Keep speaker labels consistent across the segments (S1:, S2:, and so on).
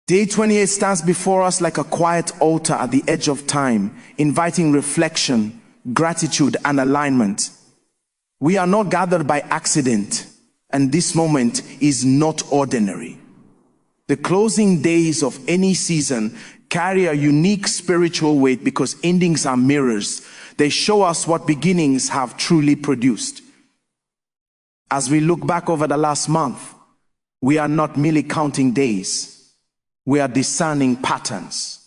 S1: Day 28 stands before us like a quiet altar at the edge of time, inviting reflection, gratitude, and alignment. We are not gathered by accident, and this moment is not ordinary. The closing days of any season carry a unique spiritual weight because endings are mirrors. They show us what beginnings have truly produced. As we look back over the last month, we are not merely counting days. We are discerning patterns.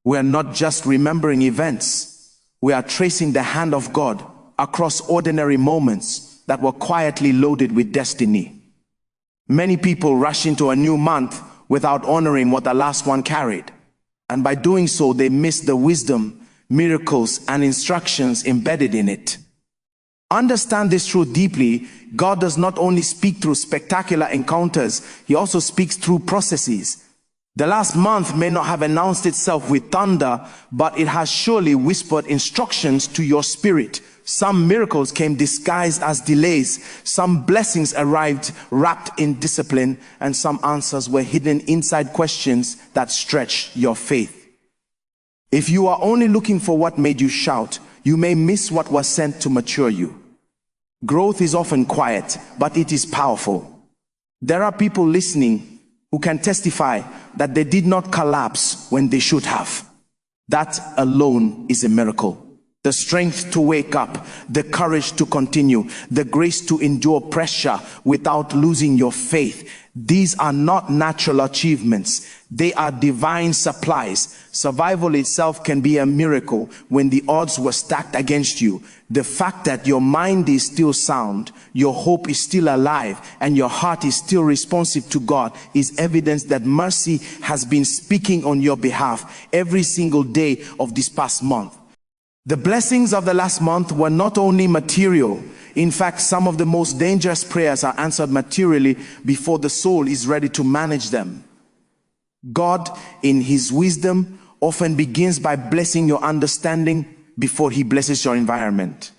S1: We are not just remembering events. We are tracing the hand of God across ordinary moments that were quietly loaded with destiny. Many people rush into a new month without honoring what the last one carried. And by doing so, they miss the wisdom, miracles, and instructions embedded in it. Understand this truth deeply. God does not only speak through spectacular encounters, He also speaks through processes. The last month may not have announced itself with thunder, but it has surely whispered instructions to your spirit. Some miracles came disguised as delays. Some blessings arrived wrapped in discipline, and some answers were hidden inside questions that stretched your faith. If you are only looking for what made you shout, you may miss what was sent to mature you. Growth is often quiet, but it is powerful. There are people listening who can testify that they did not collapse when they should have. That alone is a miracle. The strength to wake up, the courage to continue, the grace to endure pressure without losing your faith. These are not natural achievements. They are divine supplies. Survival itself can be a miracle when the odds were stacked against you. The fact that your mind is still sound, your hope is still alive, and your heart is still responsive to God is evidence that mercy has been speaking on your behalf every single day of this past month. The blessings of the last month were not only material. In fact, some of the most dangerous prayers are answered materially before the soul is ready to manage them. God, in His wisdom, often begins by blessing your understanding before He blesses your environment.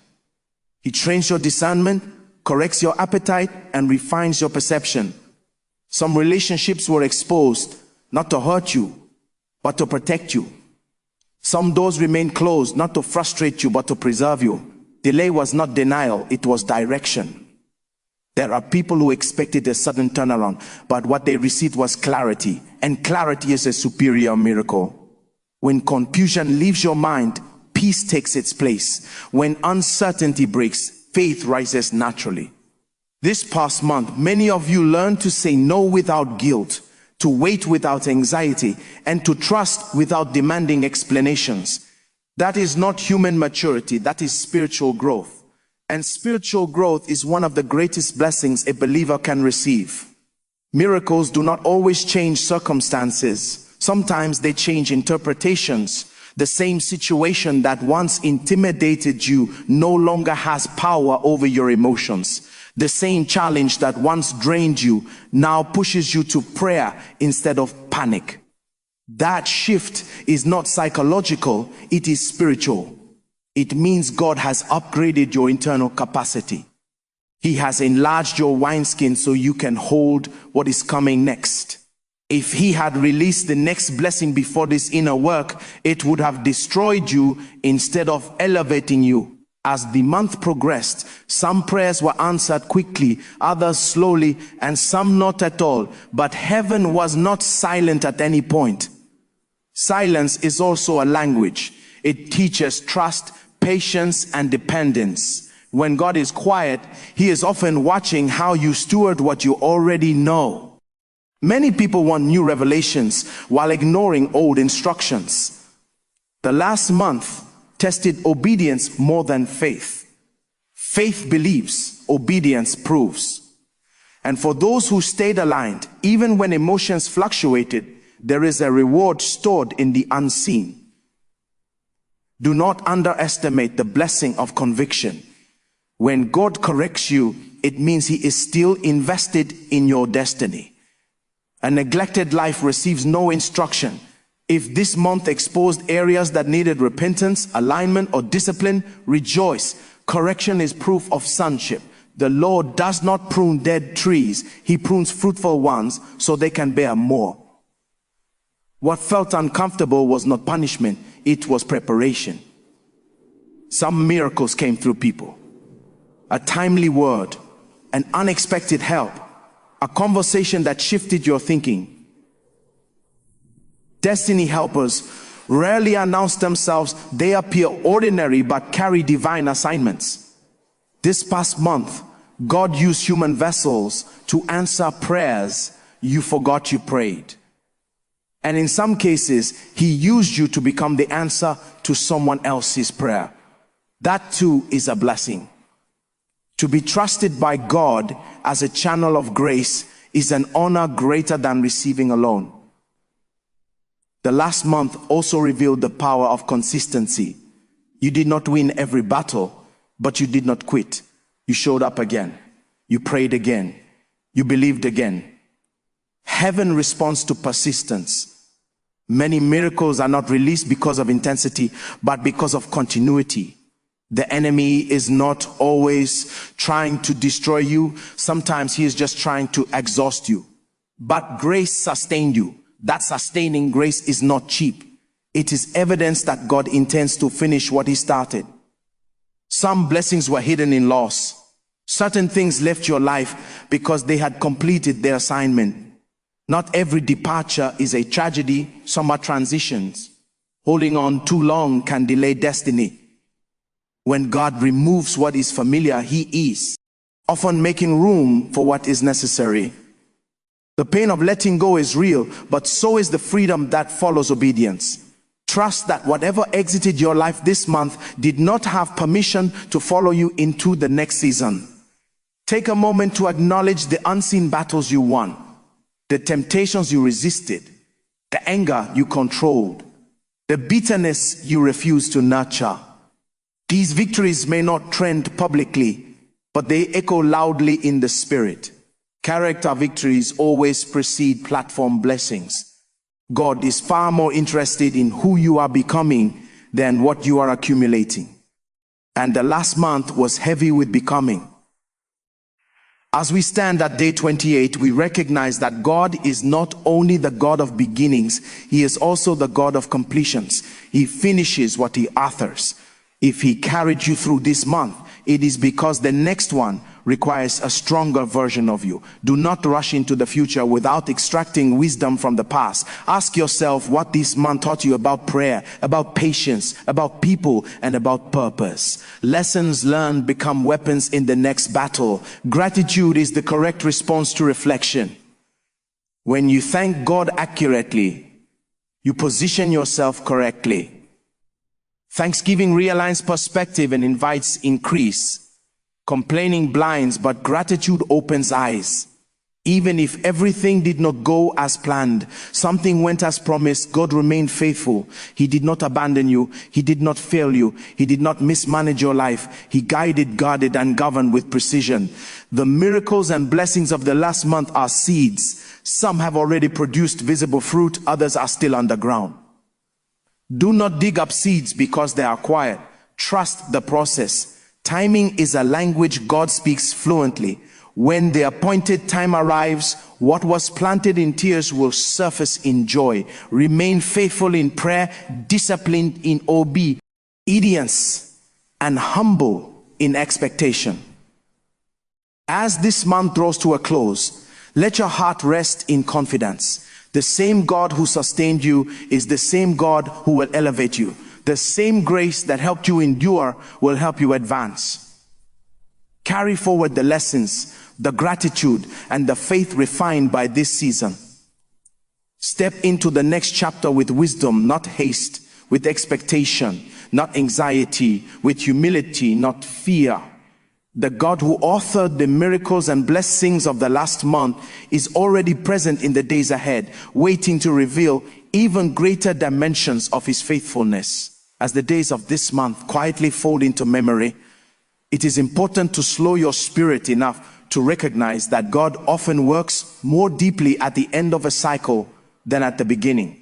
S1: He trains your discernment, corrects your appetite, and refines your perception. Some relationships were exposed, not to hurt you, but to protect you. Some doors remain closed, not to frustrate you, but to preserve you. Delay was not denial, it was direction. There are people who expected a sudden turnaround, but what they received was clarity, and clarity is a superior miracle. When confusion leaves your mind, peace takes its place. When uncertainty breaks, faith rises naturally. This past month, many of you learned to say no without guilt, to wait without anxiety, and to trust without demanding explanations. That is not human maturity, that is spiritual growth. And spiritual growth is one of the greatest blessings a believer can receive. Miracles do not always change circumstances. Sometimes they change interpretations. The same situation that once intimidated you no longer has power over your emotions. The same challenge that once drained you now pushes you to prayer instead of panic. That shift is not psychological, it is spiritual. It means God has upgraded your internal capacity. He has enlarged your wineskin so you can hold what is coming next. If He had released the next blessing before this inner work, it would have destroyed you instead of elevating you. As the month progressed, some prayers were answered quickly, others slowly, and some not at all. But heaven was not silent at any point. Silence is also a language. It teaches trust, patience, and dependence. When God is quiet, He is often watching how you steward what you already know. Many people want new revelations while ignoring old instructions. The last month tested obedience more than faith. Faith believes, obedience proves. And for those who stayed aligned, even when emotions fluctuated, there is a reward stored in the unseen. Do not underestimate the blessing of conviction. When God corrects you, it means He is still invested in your destiny. A neglected life receives no instruction. If this month exposed areas that needed repentance, alignment, or discipline, rejoice. Correction is proof of sonship. The Lord does not prune dead trees. He prunes fruitful ones so they can bear more. What felt uncomfortable was not punishment, it was preparation. Some miracles came through people. A timely word, an unexpected help, a conversation that shifted your thinking. Destiny helpers rarely announce themselves. They appear ordinary but carry divine assignments. This past month, God used human vessels to answer prayers you forgot you prayed. And in some cases, He used you to become the answer to someone else's prayer. That too is a blessing. To be trusted by God as a channel of grace is an honor greater than receiving alone. The last month also revealed the power of consistency. You did not win every battle, but you did not quit. You showed up again. You prayed again. You believed again. Heaven responds to persistence. Many miracles are not released because of intensity, but because of continuity. The enemy is not always trying to destroy you. Sometimes he is just trying to exhaust you. But grace sustained you. That sustaining grace is not cheap. It is evidence that God intends to finish what He started. Some blessings were hidden in loss. Certain things left your life because they had completed their assignment. Not every departure is a tragedy. Some are transitions. Holding on too long can delay destiny. When God removes what is familiar, He is often making room for what is necessary. The pain of letting go is real, but so is the freedom that follows obedience. Trust that whatever exited your life this month did not have permission to follow you into the next season. Take a moment to acknowledge the unseen battles you won, the temptations you resisted, the anger you controlled, the bitterness you refused to nurture. These victories may not trend publicly, but they echo loudly in the spirit. Character victories always precede platform blessings. God is far more interested in who you are becoming than what you are accumulating. And the last month was heavy with becoming. As we stand at day 28, we recognize that God is not only the God of beginnings, He is also the God of completions. He finishes what He authors. If He carried you through this month, it is because the next one requires a stronger version of you. Do not rush into the future without extracting wisdom from the past. Ask yourself what this month taught you about prayer, about patience, about people, and about purpose. Lessons learned become weapons in the next battle. Gratitude is the correct response to reflection. When you thank God accurately, you position yourself correctly. Thanksgiving realigns perspective and invites increase. Complaining blinds, but gratitude opens eyes. Even if everything did not go as planned, something went as promised, God remained faithful. He did not abandon you. He did not fail you. He did not mismanage your life. He guided, guarded, and governed with precision. The miracles and blessings of the last month are seeds. Some have already produced visible fruit. Others are still underground. Do not dig up seeds because they are quiet. Trust the process. Timing is a language God speaks fluently. When the appointed time arrives, what was planted in tears will surface in joy. Remain faithful in prayer, disciplined in obedience, and humble in expectation. As this month draws to a close, let your heart rest in confidence. The same God who sustained you is the same God who will elevate you. The same grace that helped you endure will help you advance. Carry forward the lessons, the gratitude, and the faith refined by this season. Step into the next chapter with wisdom, not haste, with expectation, not anxiety, with humility, not fear. The God who authored the miracles and blessings of the last month is already present in the days ahead, waiting to reveal even greater dimensions of His faithfulness. As the days of this month quietly fold into memory, it is important to slow your spirit enough to recognize that God often works more deeply at the end of a cycle than at the beginning.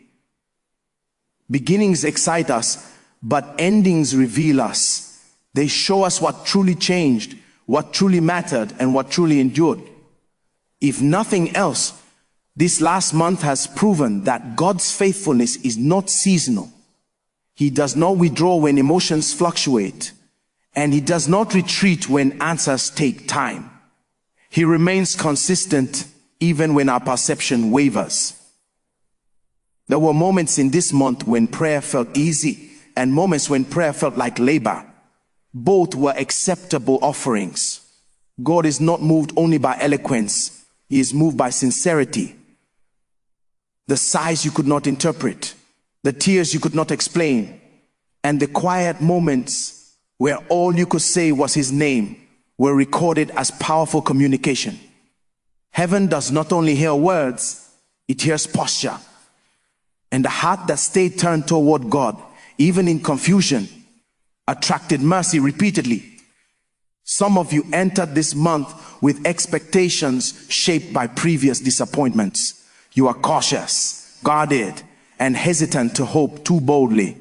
S1: Beginnings excite us, but endings reveal us. They show us what truly changed, what truly mattered, and what truly endured. If nothing else, This last month has proven that God's faithfulness is not seasonal. He does not withdraw when emotions fluctuate, and He does not retreat when answers take time. He remains consistent even when our perception wavers. There were moments in this month when prayer felt easy and moments when prayer felt like labor. Both were acceptable offerings. God is not moved only by eloquence. He is moved by sincerity. The sighs you could not interpret, the tears you could not explain, and the quiet moments where all you could say was His name were recorded as powerful communication. Heaven does not only hear words, it hears posture. And the heart that stayed turned toward God, even in confusion, attracted mercy repeatedly. Some of you entered this month with expectations shaped by previous disappointments. You are cautious, guarded, and hesitant to hope too boldly.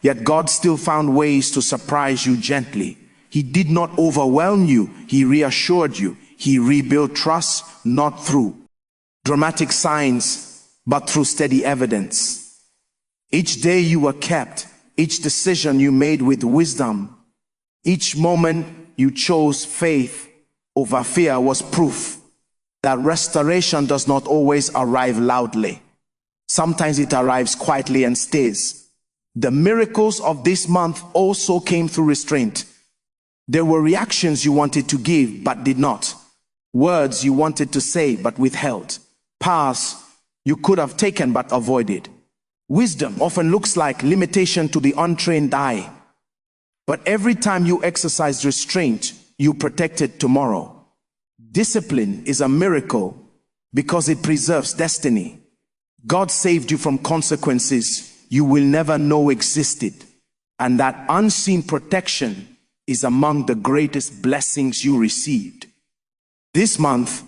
S1: Yet God still found ways to surprise you gently. He did not overwhelm you. He reassured you. He rebuilt trust, not through dramatic signs, but through steady evidence. Each day you were kept, each decision you made with wisdom, each moment you chose faith over fear was proof that restoration does not always arrive loudly. Sometimes it arrives quietly and stays. The miracles of this month also came through restraint. There were reactions you wanted to give but did not. Words you wanted to say but withheld. Paths you could have taken but avoided. Wisdom often looks like limitation to the untrained eye. But every time you exercised restraint, you protected tomorrow. Discipline is a miracle because it preserves destiny. God saved you from consequences you will never know existed. And that unseen protection is among the greatest blessings you received. This month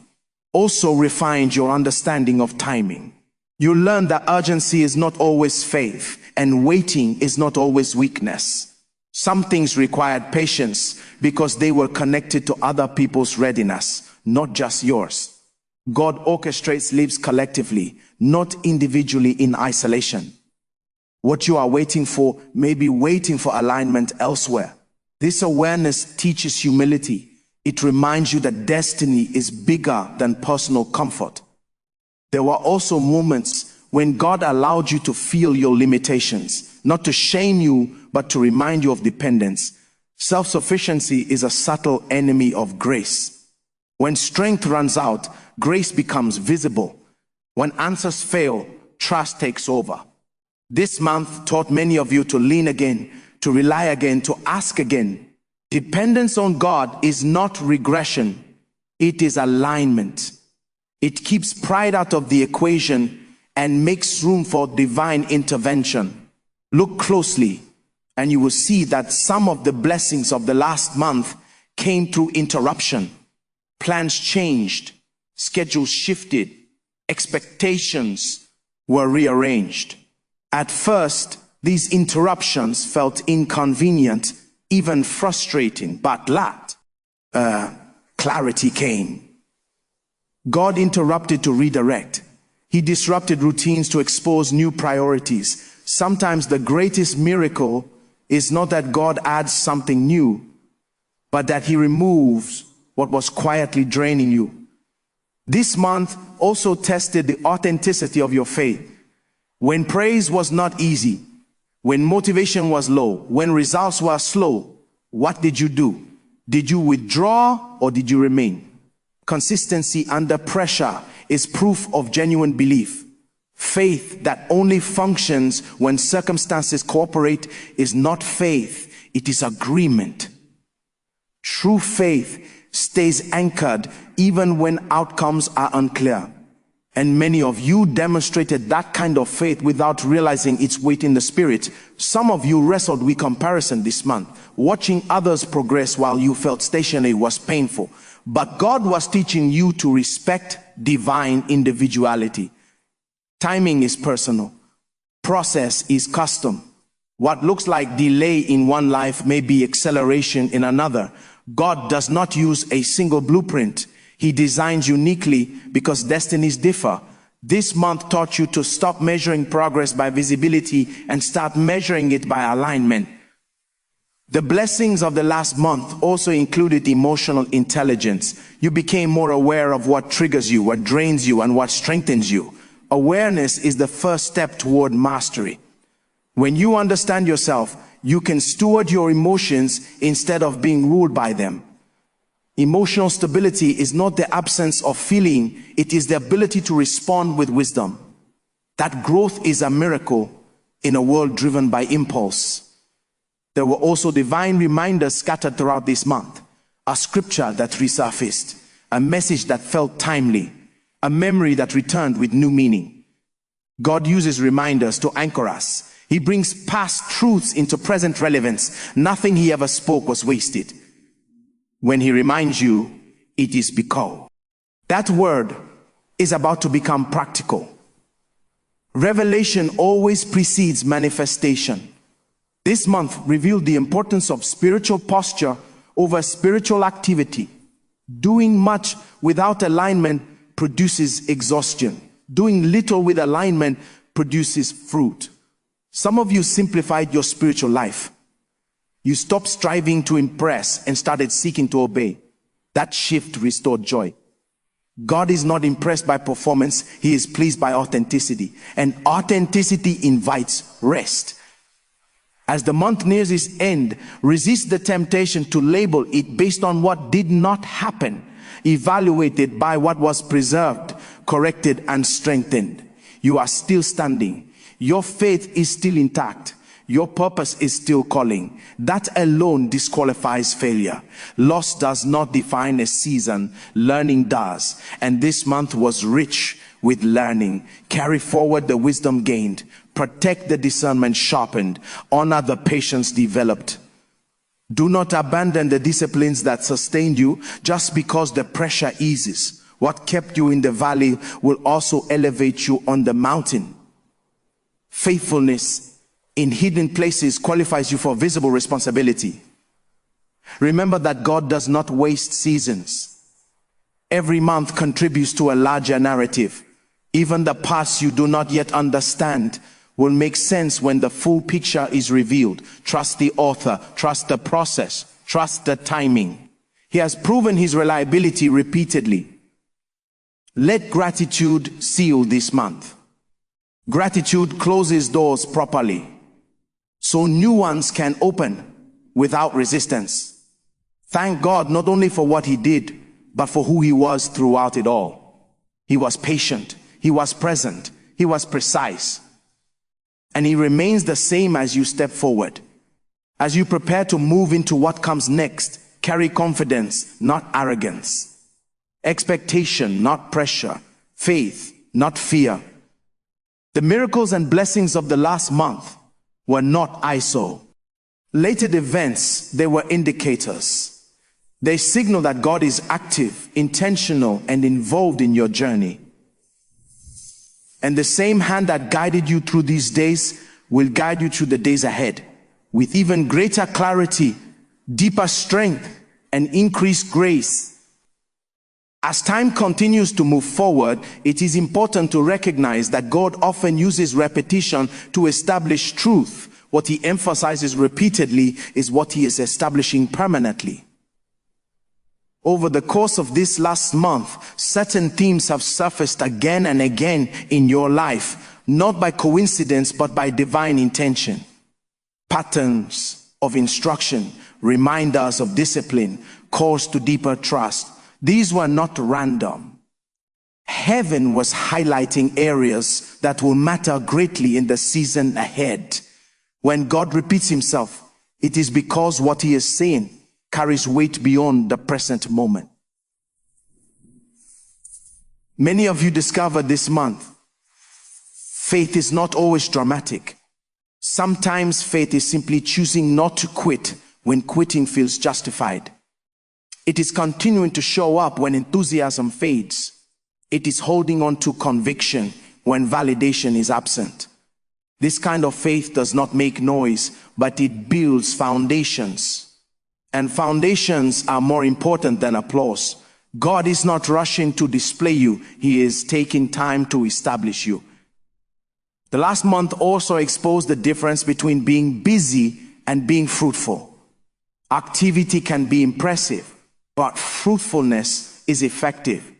S1: also refined your understanding of timing. You learned that urgency is not always faith, and waiting is not always weakness. Some things required patience because they were connected to other people's readiness, not just yours. God orchestrates lives collectively, not individually in isolation. What you are waiting for may be waiting for alignment elsewhere. This awareness teaches humility. It reminds you that destiny is bigger than personal comfort. There were also moments when God allowed you to feel your limitations, not to shame you, but to remind you of dependence. Self-sufficiency is a subtle enemy of grace. When strength runs out, grace becomes visible. When answers fail, trust takes over. This month taught many of you to lean again, to rely again, to ask again. Dependence on God is not regression, it is alignment. It keeps pride out of the equation and makes room for divine intervention. Look closely and you will see that some of the blessings of the last month came through interruption. Plans changed, schedules shifted, expectations were rearranged. At first, these interruptions felt inconvenient, even frustrating, but clarity came. God interrupted to redirect. He disrupted routines to expose new priorities. Sometimes the greatest miracle is not that God adds something new, but that He removes what was quietly draining you. This month also tested the authenticity of your faith. When praise was not easy, when motivation was low, when results were slow, what did you do? Did you withdraw or did you remain? Consistency under pressure is proof of genuine belief. Faith that only functions when circumstances cooperate is not faith, it is agreement. True faith stays anchored even when outcomes are unclear. And many of you demonstrated that kind of faith without realizing its weight in the spirit. Some of you wrestled with comparison this month. Watching others progress while you felt stationary was painful. But God was teaching you to respect divine individuality. Timing is personal. Process is custom. What looks like delay in one life may be acceleration in another. God does not use a single blueprint. He designs uniquely because destinies differ. This month taught you to stop measuring progress by visibility and start measuring it by alignment. The blessings of the last month also included emotional intelligence. You became more aware of what triggers you, what drains you, and what strengthens you. Awareness is the first step toward mastery. When you understand yourself, you can steward your emotions instead of being ruled by them. Emotional stability is not the absence of feeling, it is the ability to respond with wisdom. That growth is a miracle in a world driven by impulse. There were also divine reminders scattered throughout this month. A scripture that resurfaced, a message that felt timely, a memory that returned with new meaning. God uses reminders to anchor us. He brings past truths into present relevance. Nothing he ever spoke was wasted. When he reminds you, it is because. That word is about to become practical. Revelation always precedes manifestation. This month revealed the importance of spiritual posture over spiritual activity. Doing much without alignment produces exhaustion. Doing little with alignment produces fruit. Some of you simplified your spiritual life. You stopped striving to impress and started seeking to obey. That shift restored joy. God is not impressed by performance. He is pleased by authenticity. And authenticity invites rest. As the month nears its end, resist the temptation to label it based on what did not happen. Evaluate it by what was preserved, corrected, and strengthened. You are still standing. Your faith is still intact. Your purpose is still calling. That alone disqualifies failure. Loss does not define a season. Learning does. And this month was rich with learning. Carry forward the wisdom gained. Protect the discernment sharpened. Honor the patience developed. Do not abandon the disciplines that sustained you just because the pressure eases. What kept you in the valley will also elevate you on the mountain. Faithfulness in hidden places qualifies you for visible responsibility. Remember that God does not waste seasons. Every month contributes to a larger narrative. Even the parts you do not yet understand will make sense when the full picture is revealed. Trust the author, trust the process, trust the timing. He has proven his reliability repeatedly. Let gratitude seal this month. Gratitude closes doors properly, so new ones can open without resistance. Thank God not only for what he did, but for who he was throughout it all. He was patient, he was present, he was precise. And he remains the same as you step forward. As you prepare to move into what comes next, carry confidence, not arrogance. Expectation, not pressure. Faith, not fear. The miracles and blessings of the last month were not ISO. Later events, they were indicators. They signal that God is active, intentional, and involved in your journey. And the same hand that guided you through these days will guide you through the days ahead with even greater clarity, deeper strength, and increased grace. As time continues to move forward, it is important to recognize that God often uses repetition to establish truth. What he emphasizes repeatedly is what he is establishing permanently. Over the course of this last month, certain themes have surfaced again and again in your life, not by coincidence, but by divine intention. Patterns of instruction, reminders of discipline, calls to deeper trust. These were not random. Heaven was highlighting areas that will matter greatly in the season ahead. When God repeats himself, it is because what he is saying carries weight beyond the present moment. Many of you discovered this month, faith is not always dramatic. Sometimes faith is simply choosing not to quit when quitting feels justified. It is continuing to show up when enthusiasm fades. It is holding on to conviction when validation is absent. This kind of faith does not make noise, but it builds foundations. And foundations are more important than applause. God is not rushing to display you. He is taking time to establish you. The last month also exposed the difference between being busy and being fruitful. Activity can be impressive, but fruitfulness is effective.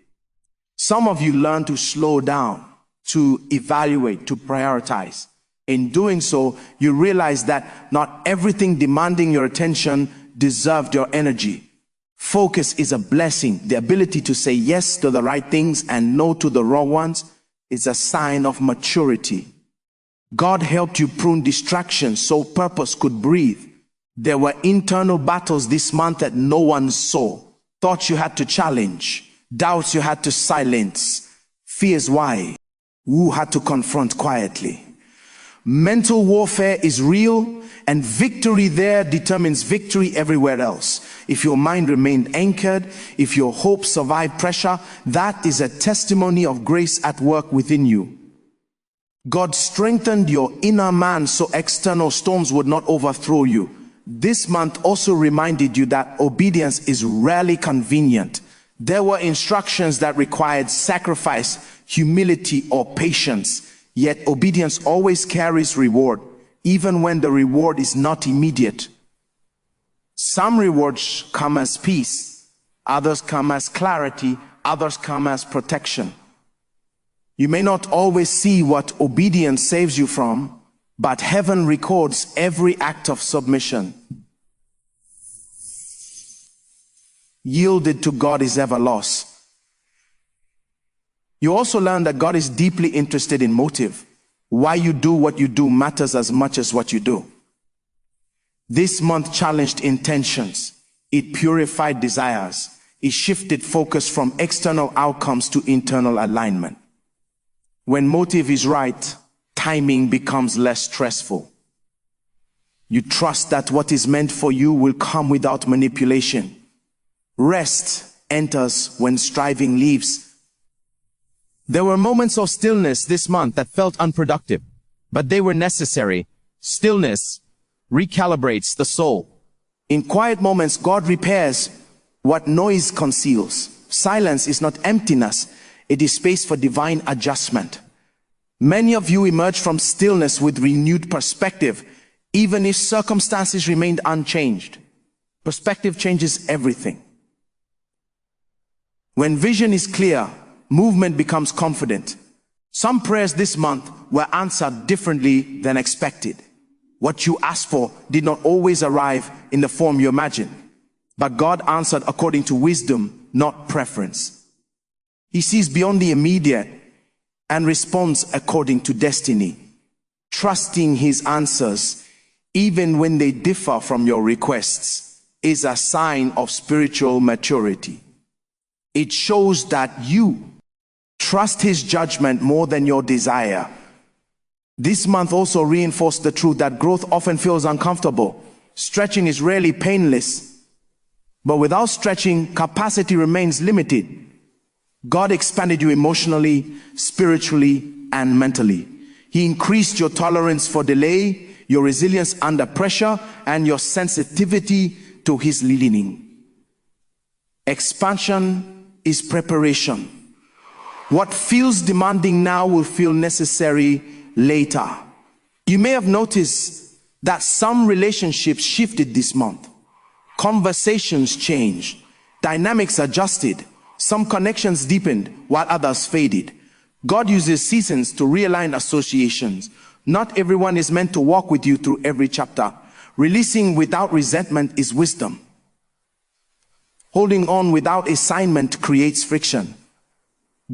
S1: Some of you learn to slow down, to evaluate, to prioritize. In doing so, you realize that not everything demanding your attention deserved your energy. Focus is a blessing. The ability to say yes to the right things and no to the wrong ones is a sign of maturity. God helped you prune distractions so purpose could breathe. There were internal battles this month that no one saw. Thoughts you had to challenge, doubts you had to silence, fears why you had to confront quietly. Mental warfare is real, and victory there determines victory everywhere else. If your mind remained anchored, if your hope survived pressure, that is a testimony of grace at work within you. God strengthened your inner man so external storms would not overthrow you. This month also reminded you that obedience is rarely convenient. There were instructions that required sacrifice, humility, or patience. Yet obedience always carries reward, even when the reward is not immediate. Some rewards come as peace, others come as clarity, others come as protection. You may not always see what obedience saves you from, but heaven records every act of submission. Yielded to God is ever lost. You also learn that God is deeply interested in motive. Why you do what you do matters as much as what you do. This month challenged intentions. It purified desires. It shifted focus from external outcomes to internal alignment. When motive is right, timing becomes less stressful. You trust that what is meant for you will come without manipulation. Rest enters when striving leaves. There were moments of stillness this month that felt unproductive, but they were necessary. Stillness recalibrates the soul. In quiet moments, God repairs what noise conceals. Silence is not emptiness. It is space for divine adjustment. Many of you emerge from stillness with renewed perspective, even if circumstances remained unchanged. Perspective changes everything. When vision is clear, movement becomes confident. Some prayers this month were answered differently than expected. What you asked for did not always arrive in the form you imagined, but God answered according to wisdom, not preference. He sees beyond the immediate and responds according to destiny. Trusting his answers, even when they differ from your requests, is a sign of spiritual maturity. It shows that you trust his judgment more than your desire. This month also reinforced the truth that growth often feels uncomfortable. Stretching is rarely painless, but without stretching, capacity remains limited. God expanded you emotionally, spiritually, and mentally. He increased your tolerance for delay, your resilience under pressure, and your sensitivity to his leading. Expansion is preparation. What feels demanding now will feel necessary later. You may have noticed that some relationships shifted this month. Conversations changed. Dynamics adjusted. Some connections deepened while others faded. God uses seasons to realign associations. Not everyone is meant to walk with you through every chapter. Releasing without resentment is wisdom. Holding on without assignment creates friction.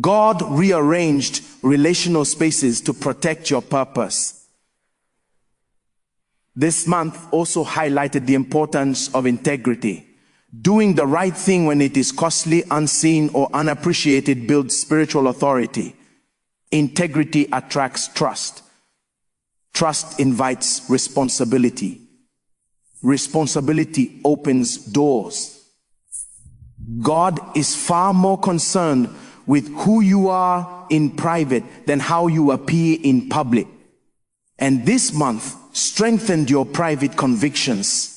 S1: God rearranged relational spaces to protect your purpose. This month also highlighted the importance of integrity. Doing the right thing when it is costly, unseen, or unappreciated builds spiritual authority. Integrity attracts trust. Trust invites responsibility. Responsibility opens doors. God is far more concerned with who you are in private than how you appear in public. And this month strengthened your private convictions.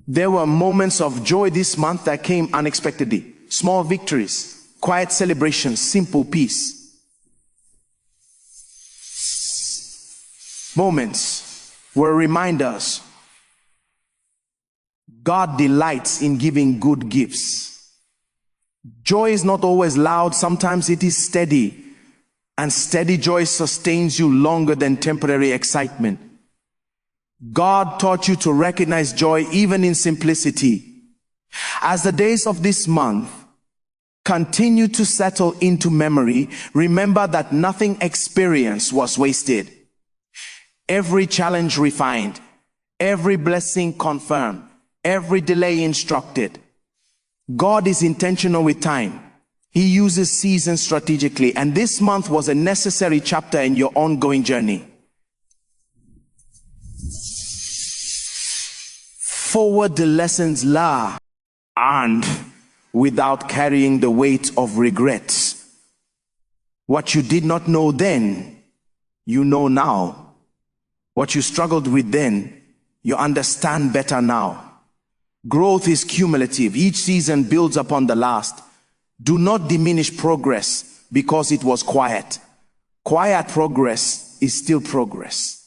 S1: There were moments of joy this month that came unexpectedly. Small victories, quiet celebrations, simple peace. Moments were reminders. God delights in giving good gifts. Joy is not always loud, sometimes it is steady. And steady joy sustains you longer than temporary excitement. God taught you to recognize joy even in simplicity. As the days of this month continue to settle into memory, remember that nothing experienced was wasted. Every challenge refined, every blessing confirmed, every delay instructed. God is intentional with time. He uses seasons strategically, and this month was a necessary chapter in your ongoing journey. Forward the lessons learned without carrying the weight of regrets. What you did not know then, you know now. What you struggled with then, you understand better now. Growth is cumulative. Each season builds upon the last. Do not diminish progress because it was quiet. Quiet progress is still progress.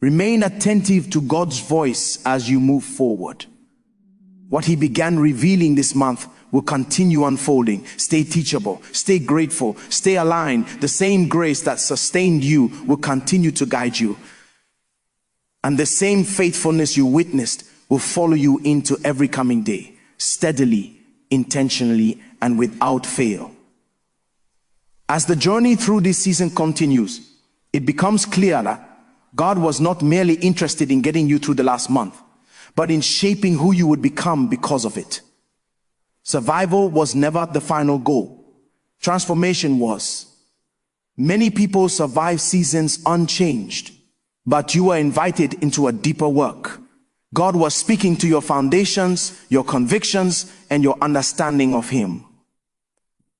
S1: Remain attentive to God's voice as you move forward. What He began revealing this month will continue unfolding. Stay teachable, stay grateful, stay aligned. The same grace that sustained you will continue to guide you. And the same faithfulness you witnessed will follow you into every coming day, steadily, intentionally, and without fail. As the journey through this season continues, it becomes clear that God was not merely interested in getting you through the last month, but in shaping who you would become because of it. Survival was never the final goal. Transformation was. Many people survive seasons unchanged, but you were invited into a deeper work. God was speaking to your foundations, your convictions, and your understanding of Him.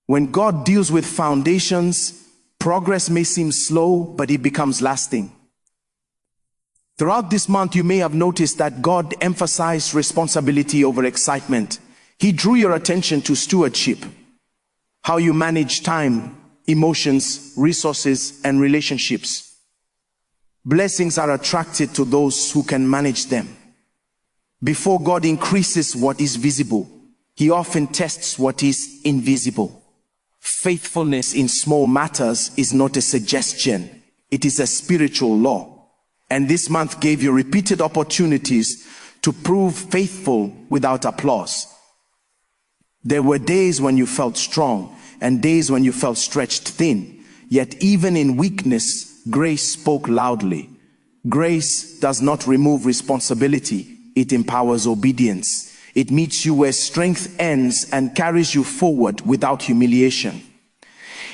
S1: When God deals with foundations, progress may seem slow, but it becomes lasting. Throughout this month, you may have noticed that God emphasized responsibility over excitement. He drew your attention to stewardship, how you manage time, emotions, resources, and relationships. Blessings are attracted to those who can manage them. Before God increases what is visible, He often tests what is invisible. Faithfulness in small matters is not a suggestion. It is a spiritual law. And this month gave you repeated opportunities to prove faithful without applause. There were days when you felt strong and days when you felt stretched thin. Yet even in weakness, grace spoke loudly. Grace does not remove responsibility. It empowers obedience. It meets you where strength ends and carries you forward without humiliation.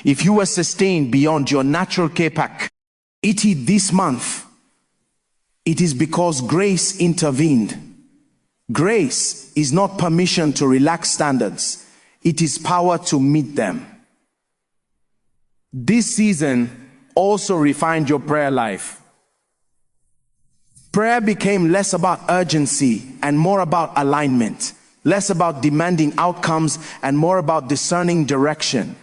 S1: If you were sustained beyond your natural capacity this month, it is because grace intervened. Grace is not permission to relax standards. It is power to meet them. This season also refined your prayer life. Prayer became less about urgency and more about alignment, less about demanding outcomes and more about discerning direction.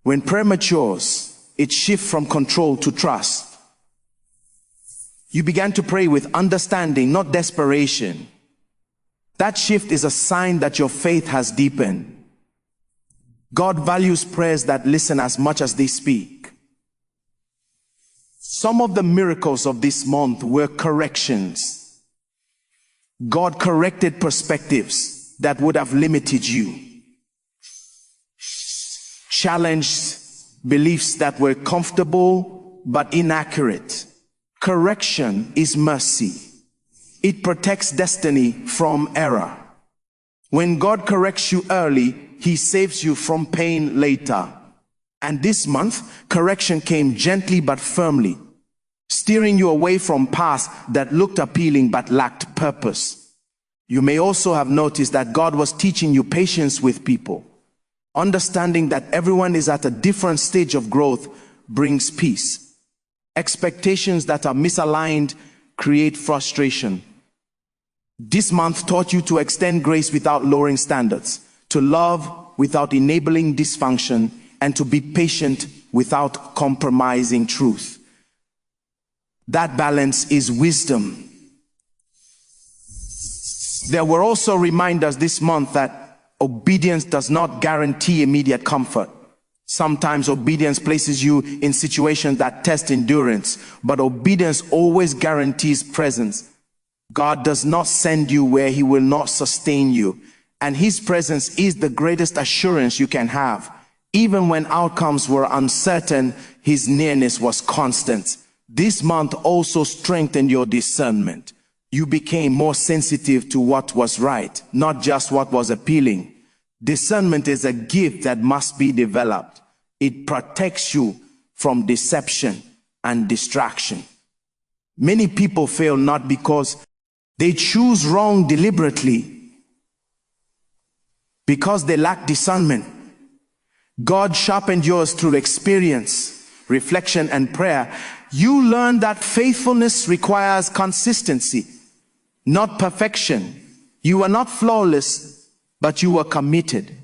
S1: When prayer matures, it shifts from control to trust. You began to pray with understanding, not desperation. That shift is a sign that your faith has deepened. God values prayers that listen as much as they speak. Some of the miracles of this month were corrections. God corrected perspectives that would have limited you. Challenged beliefs that were comfortable but inaccurate. Correction is mercy. It protects destiny from error. When God corrects you early, He saves you from pain later. And this month, correction came gently but firmly, steering you away from paths that looked appealing but lacked purpose. You may also have noticed that God was teaching you patience with people. Understanding that everyone is at a different stage of growth brings peace. Expectations that are misaligned create frustration. This month taught you to extend grace without lowering standards, to love without enabling dysfunction, and to be patient without compromising truth. That balance is wisdom. There were also reminders this month that obedience does not guarantee immediate comfort. Sometimes obedience places you in situations that test endurance, but obedience always guarantees presence. God does not send you where he will not sustain you, and his presence is the greatest assurance you can have. Even when outcomes were uncertain, his nearness was constant. This month also strengthened your discernment. You became more sensitive to what was right, not just what was appealing. Discernment is a gift that must be developed. It protects you from deception and distraction. Many people fail not because they choose wrong deliberately, because they lack discernment. God sharpened yours through experience, reflection, and prayer. You learn that faithfulness requires consistency, not perfection. You were not flawless, but you were committed.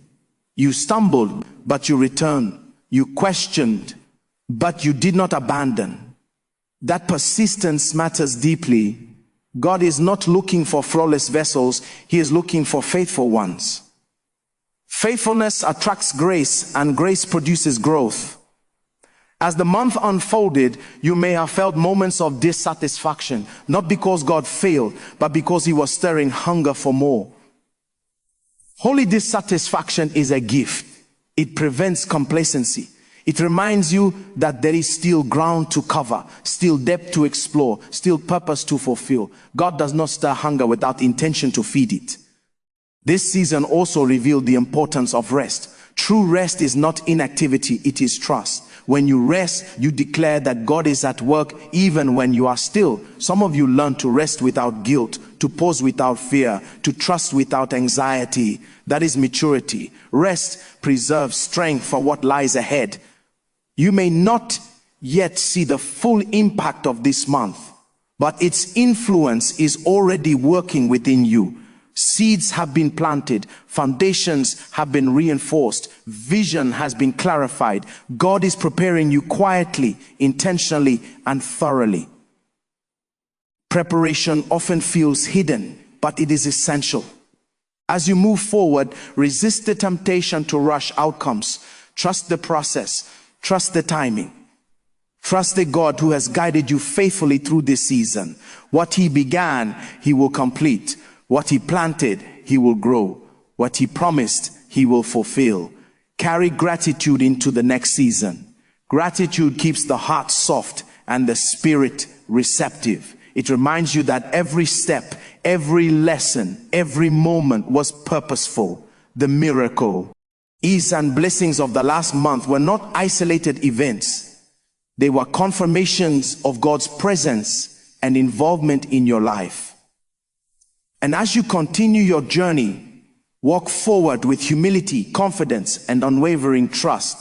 S1: You stumbled, but you returned. You questioned, but you did not abandon. That persistence matters deeply. God is not looking for flawless vessels. He is looking for faithful ones. Faithfulness attracts grace, and grace produces growth. As the month unfolded, you may have felt moments of dissatisfaction, not because God failed, but because he was stirring hunger for more. Holy dissatisfaction is a gift. It prevents complacency. It reminds you that there is still ground to cover, still depth to explore, still purpose to fulfill. God does not stir hunger without intention to feed it. This season also revealed the importance of rest. True rest is not inactivity, it is trust. When you rest, you declare that God is at work even when you are still. Some of you learn to rest without guilt, to pause without fear, to trust without anxiety. That is maturity. Rest preserves strength for what lies ahead. You may not yet see the full impact of this month, but its influence is already working within you. Seeds have been planted, foundations have been reinforced, vision has been clarified. God is preparing you quietly, intentionally, and thoroughly. Preparation often feels hidden, but it is essential. As you move forward, resist the temptation to rush outcomes. Trust the process. Trust the timing. Trust the God who has guided you faithfully through this season. What he began, he will complete. What he planted, he will grow. What he promised, he will fulfill. Carry gratitude into the next season. Gratitude keeps the heart soft and the spirit receptive. It reminds you that every step, every lesson, every moment was purposeful. The miracle, ease, and blessings of the last month were not isolated events. They were confirmations of God's presence and involvement in your life. And as you continue your journey, walk forward with humility, confidence, and unwavering trust.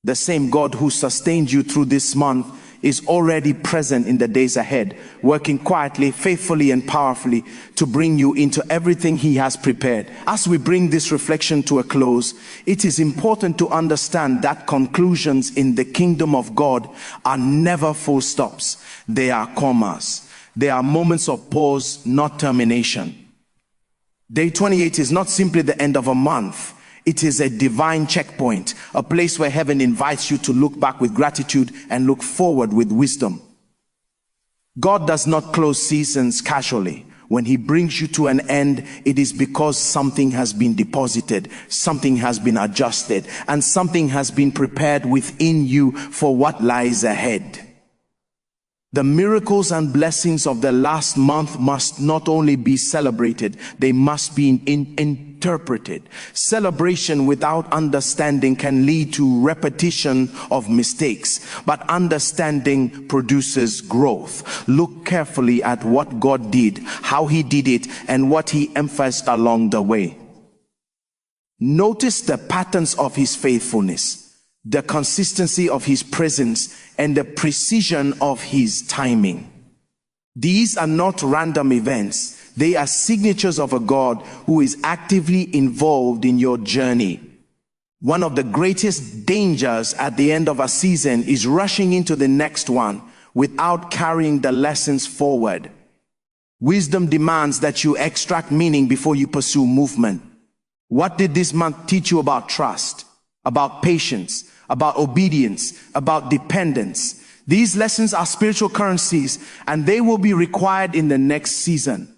S1: The same God who sustained you through this month is already present in the days ahead, working quietly, faithfully, and powerfully to bring you into everything he has prepared. As we bring this reflection to a close, it is important to understand that conclusions in the kingdom of God are never full stops. They are commas. They are moments of pause, not termination. Day 28 is not simply the end of a month. It is a divine checkpoint, a place where heaven invites you to look back with gratitude and look forward with wisdom. God does not close seasons casually. When he brings you to an end, it is because something has been deposited, something has been adjusted, and something has been prepared within you for what lies ahead. The miracles and blessings of the last month must not only be celebrated, they must be interpreted. Celebration without understanding can lead to repetition of mistakes, but understanding produces growth. Look carefully at what God did, how he did it, and what he emphasized along the way. Notice the patterns of his faithfulness, the consistency of his presence, and the precision of his timing. These are not random events. They are signatures of a God who is actively involved in your journey. One of the greatest dangers at the end of a season is rushing into the next one without carrying the lessons forward. Wisdom demands that you extract meaning before you pursue movement. What did this month teach you about trust, about patience, about obedience, about dependence? These lessons are spiritual currencies, and they will be required in the next season.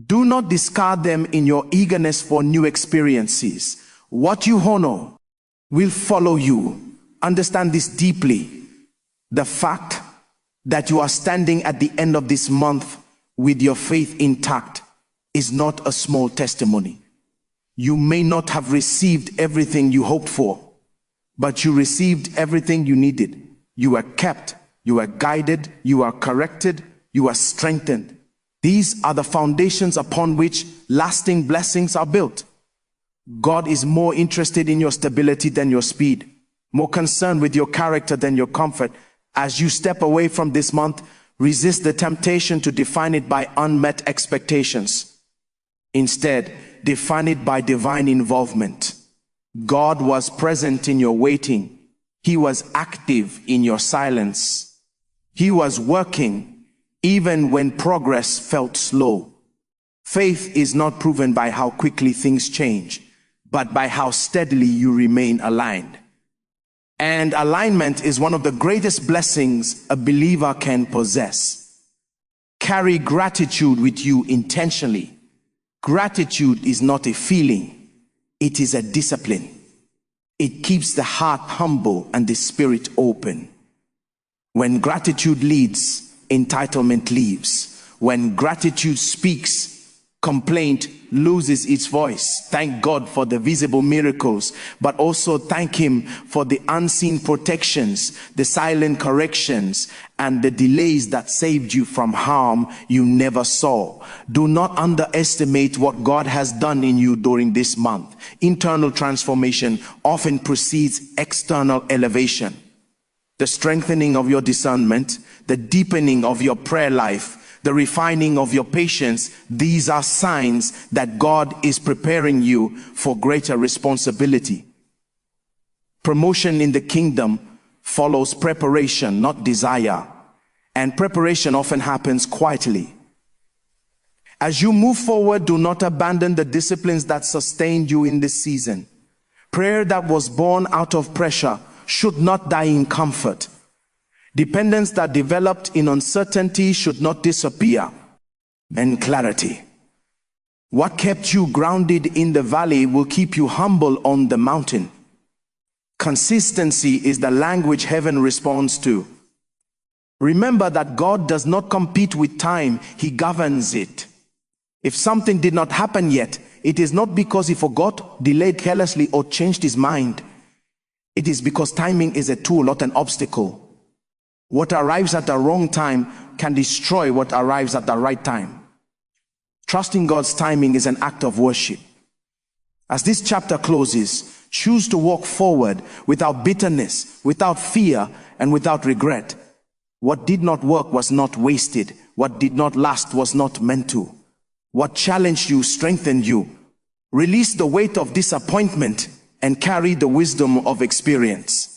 S1: Do not discard them in your eagerness for new experiences. What you honor will follow you. Understand this deeply. The fact that you are standing at the end of this month with your faith intact is not a small testimony. You may not have received everything you hoped for, but you received everything you needed. You were kept, you were guided, you were corrected, you were strengthened. These are the foundations upon which lasting blessings are built. God is more interested in your stability than your speed, more concerned with your character than your comfort. As you step away from this month, resist the temptation to define it by unmet expectations. Instead, define it by divine involvement. God was present in your waiting. He was active in your silence. He was working even when progress felt slow. Faith is not proven by how quickly things change, but by how steadily you remain aligned. And alignment is one of the greatest blessings a believer can possess. Carry gratitude with you intentionally. Gratitude is not a feeling, it is a discipline. It keeps the heart humble and the spirit open. When gratitude leads, entitlement leaves. When gratitude speaks, complaint loses its voice. Thank God for the visible miracles, but also thank Him for the unseen protections, the silent corrections, and the delays that saved you from harm you never saw. Do not underestimate what God has done in you during this month. Internal transformation often precedes external elevation. The strengthening of your discernment, the deepening of your prayer life, the refining of your patience, these are signs that God is preparing you for greater responsibility. Promotion in the kingdom follows preparation, not desire. And preparation often happens quietly. As you move forward, do not abandon the disciplines that sustained you in this season. Prayer that was born out of pressure should not die in comfort. Dependence that developed in uncertainty should not disappear. And clarity. What kept you grounded in the valley will keep you humble on the mountain. Consistency is the language heaven responds to. Remember that God does not compete with time, He governs it. If something did not happen yet, it is not because He forgot, delayed carelessly, or changed His mind. It is because timing is a tool, not an obstacle. What arrives at the wrong time can destroy what arrives at the right time. Trusting God's timing is an act of worship. As this chapter closes, choose to walk forward without bitterness, without fear, and without regret. What did not work was not wasted. What did not last was not meant to. What challenged you strengthened you. Release the weight of disappointment and carry the wisdom of experience.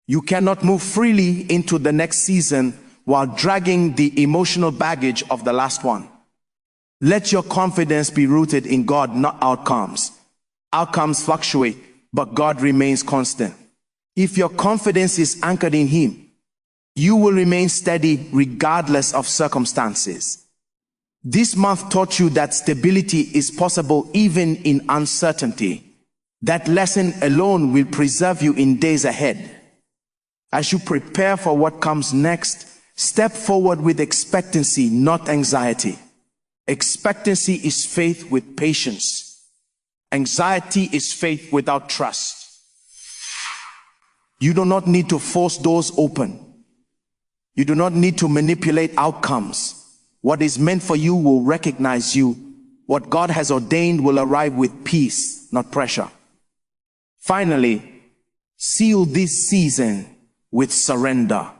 S1: You cannot move freely into the next season while dragging the emotional baggage of the last one. Let your confidence be rooted in God, not outcomes. Outcomes fluctuate, but God remains constant. If your confidence is anchored in Him, you will remain steady regardless of circumstances. This month taught you that stability is possible even in uncertainty. That lesson alone will preserve you in days ahead. As you prepare for what comes next, step forward with expectancy, not anxiety. Expectancy is faith with patience. Anxiety is faith without trust. You do not need to force doors open. You do not need to manipulate outcomes. What is meant for you will recognize you. What God has ordained will arrive with peace, not pressure. Finally, seal this season with surrender.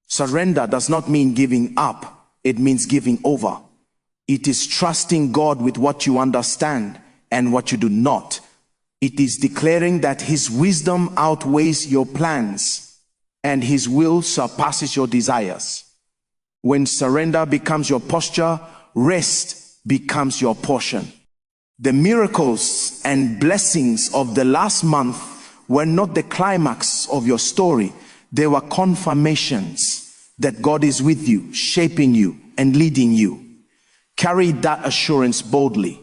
S1: Surrender does not mean giving up. It means giving over. It is trusting God with what you understand and what you do not. It is declaring that His wisdom outweighs your plans and His will surpasses your desires. When surrender becomes your posture, rest becomes your portion. The miracles and blessings of the last month were not the climax of your story. They were confirmations that God is with you, shaping you and leading you. Carry that assurance boldly.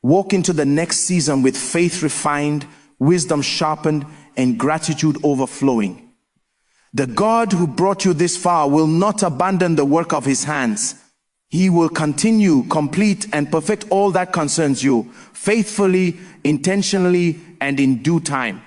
S1: Walk into the next season with faith refined, wisdom sharpened, and gratitude overflowing. The God who brought you this far will not abandon the work of His hands. He will continue, complete, and perfect all that concerns you, faithfully, intentionally, and in due time.